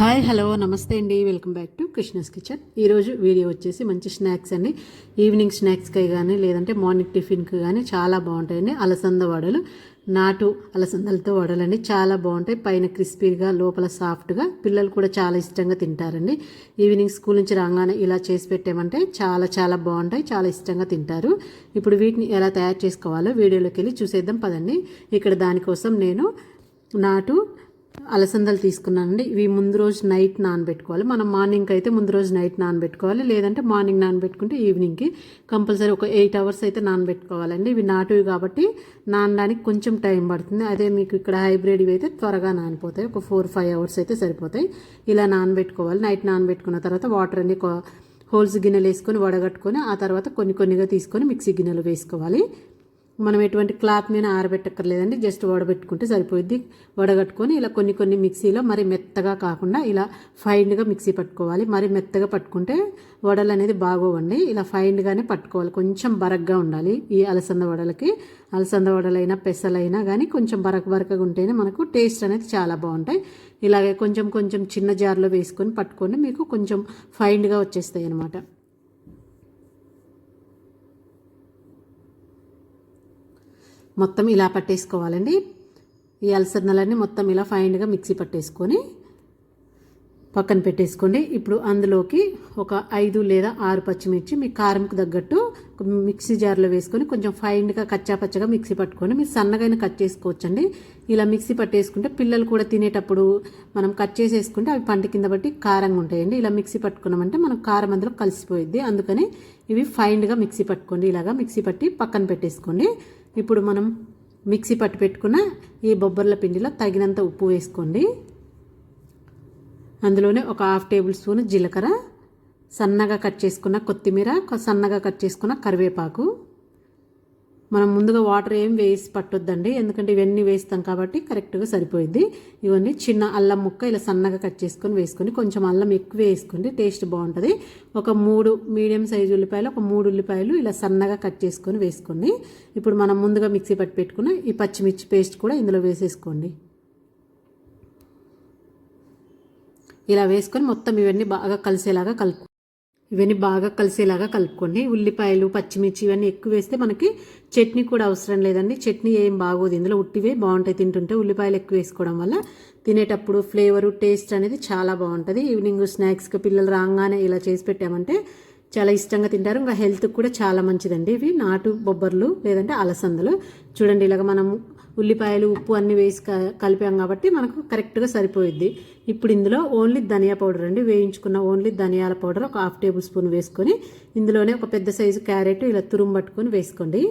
Hi hello నమస్తే అండి, welcome back to Krishna's kitchen. ఈరోజు వీడియో వచ్చేసి మంచి స్నాక్స్ అండి. ఈవినింగ్ స్నాక్స్కి కానీ లేదంటే మార్నింగ్ టిఫిన్కి కానీ చాలా బాగుంటాయండి. అలసంద వడలు, నాటు అలసందలతో వడలండి, చాలా బాగుంటాయి. పైన క్రిస్పీగా లోపల సాఫ్ట్గా, పిల్లలు కూడా చాలా ఇష్టంగా తింటారండి. ఈవినింగ్ స్కూల్ నుంచి రాగానే ఇలా చేసి పెట్టామంటే చాలా చాలా బాగుంటాయి, చాలా ఇష్టంగా తింటారు. ఇప్పుడు వీటిని ఎలా తయారు చేసుకోవాలో వీడియోలోకి వెళ్ళి చూసేద్దాం పదండి. ఇక్కడ దానికోసం నేను నాటు అలసందలు తీసుకున్నానండి. ఇవి ముందు రోజు నైట్ నానబెట్టుకోవాలి. మనం మార్నింగ్కి అయితే ముందు రోజు నైట్ నానబెట్టుకోవాలి, లేదంటే మార్నింగ్ నానబెట్టుకుంటే ఈవినింగ్కి కంపల్సరీ ఒక 8 hours అయితే నానబెట్టుకోవాలండి. ఇవి నాటువి కాబట్టి నానడానికి కొంచెం టైం పడుతుంది. అదే మీకు ఇక్కడ హైబ్రిడ్ ఇవి అయితే త్వరగా నానిపోతాయి, ఒక 4-5 hours అయితే సరిపోతాయి. ఇలా నానబెట్టుకోవాలి. నైట్ నానబెట్టుకున్న తర్వాత వాటర్ అన్ని హోల్స్ గిన్నెలు వేసుకొని వడగట్టుకొని ఆ తర్వాత కొన్నిగా తీసుకొని మిక్సీ గిన్నెలు వేసుకోవాలి. మనం ఎటువంటి క్లాత్ మీద ఆరబెట్టక్కర్లేదండి, జస్ట్ వడబెట్టుకుంటే సరిపోద్ది. వడగట్టుకొని ఇలా కొన్ని మిక్సీలో మరి మెత్తగా కాకుండా ఇలా ఫైన్గా మిక్సీ పట్టుకోవాలి. మరి మెత్తగా పట్టుకుంటే వడలు అనేది బాగోవండి. ఇలా ఫైన్గానే పట్టుకోవాలి, కొంచెం బరగ్గా ఉండాలి. ఈ అలసంద వడలకి, అలసంద వడలైనా పెసలైనా కానీ కొంచెం బరకగా ఉంటేనే మనకు టేస్ట్ అనేది చాలా బాగుంటాయి. ఇలాగే కొంచెం చిన్న జార్లో వేసుకొని పట్టుకొని మీకు కొంచెం ఫైన్గా వచ్చేస్తాయి అన్నమాట. మొత్తం ఇలా పట్టేసుకోవాలండి. ఈ అలసందలన్నీ మొత్తం ఇలా ఫైన్గా మిక్సీ పట్టేసుకొని పక్కన పెట్టేసుకోండి. ఇప్పుడు అందులోకి ఒక 5 లేదా 6 పచ్చిమిర్చి మీ కారంకు తగ్గట్టు మిక్సీ జార్లో వేసుకొని కొంచెం ఫైన్గా కచ్చాపచ్చగా మిక్సీ పట్టుకొని మీరు సన్నగా కట్ చేసుకోవచ్చండి. ఇలా మిక్సీ పట్టేసుకుంటే పిల్లలు కూడా తినేటప్పుడు మనం కట్ చేసేసుకుంటే అవి పంట కింద బట్టి కారంగా ఉంటాయండి. ఇలా మిక్సీ పట్టుకున్నామంటే మనం కారం అందులో కలిసిపోయిద్ది. అందుకని ఇవి ఫైన్గా మిక్సీ పట్టుకోండి. ఇలాగా మిక్సీ పట్టి పక్కన పెట్టేసుకోండి. ఇప్పుడు మనం మిక్సీ పట్టి పెట్టుకున్న ఈ బొబ్బర్ల పిండిలో తగినంత ఉప్పు వేసుకోండి. అందులోనే ఒక 1/2 టేబుల్ స్పూన్ జీలకర్ర, సన్నగా కట్ చేసుకున్న కొత్తిమీర, సన్నగా కట్ చేసుకున్న కరివేపాకు. మనం ముందుగా వాటర్ ఏం వేసి పట్టొద్దండి, ఎందుకంటే ఇవన్నీ వేస్తాం కాబట్టి కరెక్ట్గా సరిపోయిద్ది. ఇవన్నీ చిన్న అల్లం ముక్క ఇలా సన్నగా కట్ చేసుకొని వేసుకొని, కొంచెం అల్లం ఎక్కువ వేసుకోండి, టేస్ట్ బాగుంటుంది. ఒక 3 మీడియం సైజు ఉల్లిపాయలు, ఒక 3 ఉల్లిపాయలు ఇలా సన్నగా కట్ చేసుకొని వేసుకోండి. ఇప్పుడు మనం ముందుగా మిక్సీ పట్టి పెట్టుకున్న ఈ పచ్చిమిర్చి పేస్ట్ కూడా ఇందులో వేసేసుకోండి. ఇలా వేసుకొని మొత్తం ఇవన్నీ బాగా కలిసేలాగా కలుపుకోండి. ఉల్లిపాయలు, పచ్చిమిర్చి ఇవన్నీ ఎక్కువ వేస్తే మనకి చట్నీ కూడా అవసరం లేదండి. చట్నీ ఏం బాగోదు, ఇందులో ఉట్టివే బాగుంటాయి తింటుంటే. ఉల్లిపాయలు ఎక్కువ వేసుకోవడం వల్ల తినేటప్పుడు ఫ్లేవరు, టేస్ట్ అనేది చాలా బాగుంటుంది. ఈవినింగ్ స్నాక్స్కి పిల్లలు రాగానే ఇలా చేసి పెట్టామంటే చాలా ఇష్టంగా తింటారు. ఇంకా హెల్త్కి కూడా చాలా మంచిదండి. ఇవి నాటు బొబ్బర్లు లేదంటే అలసందలు. చూడండి, ఇలాగ మనము ఉల్లిపాయలు, ఉప్పు అన్నీ వేసి కలిపాం కాబట్టి మనకు కరెక్ట్గా సరిపోయిద్ది. ఇప్పుడు ఇందులో ఓన్లీ ధనియా పౌడర్ అండి, వేయించుకున్న ఓన్లీ ధనియాల పౌడర్ ఒక 1/2 టేబుల్ స్పూన్ వేసుకొని ఇందులోనే ఒక పెద్ద సైజు క్యారెట్ ఇలా తురుము పట్టుకొని వేసుకోండి.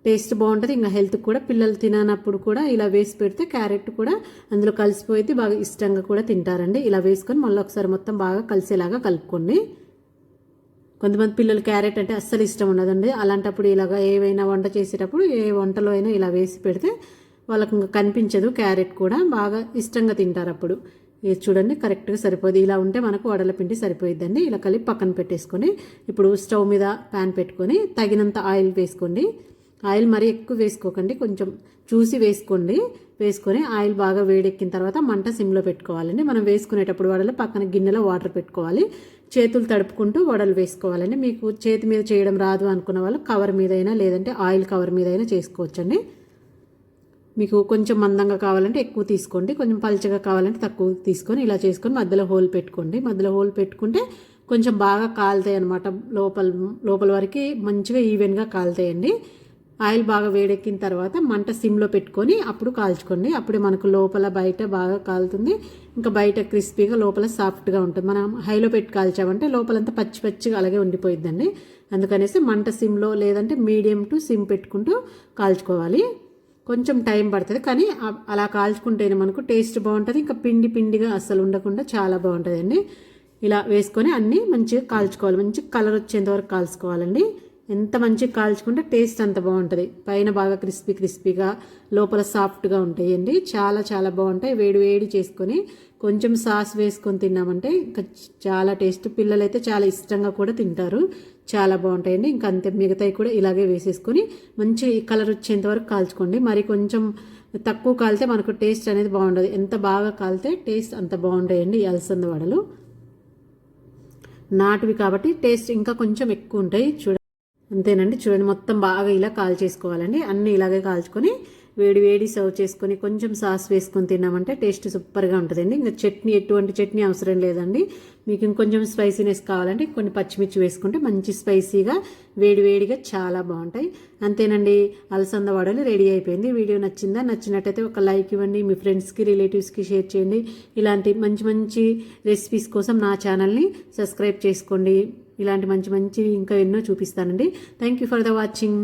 టేస్ట్ బాగుంటుంది. ఇంకా హెల్త్కి కూడా, పిల్లలు తిననప్పుడు కూడా ఇలా వేసి పెడితే క్యారెట్ కూడా అందులో కలిసిపోయిద్ది, బాగా ఇష్టంగా కూడా తింటారండి. ఇలా వేసుకొని మళ్ళీ ఒకసారి మొత్తం బాగా కలిసేలాగా కలుపుకోండి. కొంతమంది పిల్లలు క్యారెట్ అంటే అస్సలు ఇష్టం ఉండదండి. అలాంటప్పుడు ఇలాగ ఏవైనా వంట చేసేటప్పుడు ఏ వంటలో అయినా ఇలా వేసి పెడితే వాళ్ళకు ఇంకా కనిపించదు, క్యారెట్ కూడా బాగా ఇష్టంగా తింటారు. అప్పుడు ఇది చూడండి కరెక్ట్గా సరిపోదు. ఇలా ఉంటే మనకు వడల పిండి సరిపోయిద్దండి. ఇలా కలిపి పక్కన పెట్టేసుకొని ఇప్పుడు స్టవ్ మీద ప్యాన్ పెట్టుకొని తగినంత ఆయిల్ వేసుకోండి. ఆయిల్ మరీ ఎక్కువ వేసుకోకండి, కొంచెం చూసి వేసుకోండి. వేసుకొని ఆయిల్ బాగా వేడెక్కిన తర్వాత మంట సిమ్లో పెట్టుకోవాలండి. మనం వేసుకునేటప్పుడు వడలు పక్కన గిన్నెలో వాటర్ పెట్టుకోవాలి. చేతులు తడుపుకుంటూ వడలు వేసుకోవాలండి. మీకు చేతి మీద చేయడం రాదు అనుకున్న వాళ్ళు కవర్ మీద అయినా లేదంటే ఆయిల్ కవర్ మీద అయినా చేసుకోవచ్చండి. మీకు కొంచెం మందంగా కావాలంటే ఎక్కువ తీసుకోండి, కొంచెం పల్చగా కావాలంటే తక్కువ తీసుకొని ఇలా చేసుకొని మధ్యలో హోల్ పెట్టుకోండి. మధ్యలో హోల్ పెట్టుకుంటే కొంచెం బాగా కాలుతాయి అన్నమాట. లోపల వరకు మంచిగా ఈవెన్గా కాలుతాయండి. ఆయిల్ బాగా వేడెక్కిన తర్వాత మంట సిమ్లో పెట్టుకొని అప్పుడు కాల్చుకోండి. అప్పుడే మనకు లోపల బయట బాగా కాలుతుంది. ఇంకా బయట క్రిస్పీగా లోపల సాఫ్ట్గా ఉంటుంది. మనం హైలో పెట్టి కాల్చామంటే లోపలంతా పచ్చిగా అలాగే ఉండిపోయిద్దండి. అందుకనేసి మంట సిమ్లో లేదంటే మీడియం టు సిమ్ పెట్టుకుంటూ కాల్చుకోవాలి. కొంచెం టైం పడుతుంది, కానీ అలా కాల్చుకుంటేనే మనకు టేస్ట్ బాగుంటుంది. ఇంకా పిండిగా అస్సలు ఉండకుండా చాలా బాగుంటుందండి. ఇలా వేసుకొని అన్నీ మంచిగా కాల్చుకోవాలి. మంచి కలర్ వచ్చేంత వరకు కాల్చుకోవాలండి. ఎంత మంచిగా కాల్చుకుంటే టేస్ట్ అంత బాగుంటుంది. పైన బాగా క్రిస్పీగా లోపల సాఫ్ట్గా ఉంటాయండి. చాలా చాలా బాగుంటాయి. వేడి చేసుకొని కొంచెం సాస్ వేసుకొని తిన్నామంటే ఇంకా చాలా టేస్ట్. పిల్లలైతే చాలా ఇష్టంగా కూడా తింటారు, చాలా బాగుంటాయండి. ఇంకా అంతే, మిగతాయి కూడా ఇలాగే వేసేసుకొని మంచి కలర్ వచ్చేంత వరకు కాల్చుకోండి. మరి కొంచెం తక్కువ కాలితే మనకు టేస్ట్ అనేది బాగుండదు. ఎంత బాగా కాలితే టేస్ట్ అంత బాగుంటాయండి ఈ అలసంద వడలు. నాటువి కాబట్టి టేస్ట్ ఇంకా కొంచెం ఎక్కువ ఉంటాయి. అంతేనండి, చూడండి మొత్తం బాగా ఇలా కాల్చేసుకోవాలండి. అన్నీ ఇలాగే కాల్చుకొని వేడి వేడి సర్వ్ చేసుకొని కొంచెం సాస్ వేసుకొని తిన్నామంటే టేస్ట్ సూపర్గా ఉంటుందండి. ఇంకా చట్నీ, ఎటువంటి చట్నీ అవసరం లేదండి. మీకు ఇంకొంచెం స్పైసీనెస్ కావాలంటే కొన్ని పచ్చిమిర్చి వేసుకుంటే మంచి స్పైసీగా వేడి వేడిగా చాలా బాగుంటాయి. అంతేనండి, అలసంద వడలు రెడీ అయిపోయింది. వీడియో నచ్చిందా? నచ్చినట్టయితే ఒక లైక్ ఇవ్వండి. మీ ఫ్రెండ్స్కి, రిలేటివ్స్కి షేర్ చేయండి. ఇలాంటి మంచి మంచి రెసిపీస్ కోసం నా ఛానల్ని సబ్స్క్రైబ్ చేసుకోండి. ఇలాంటి మంచి మంచివి ఇంకా ఎన్నో చూపిస్తానండి. Thank you for the watching.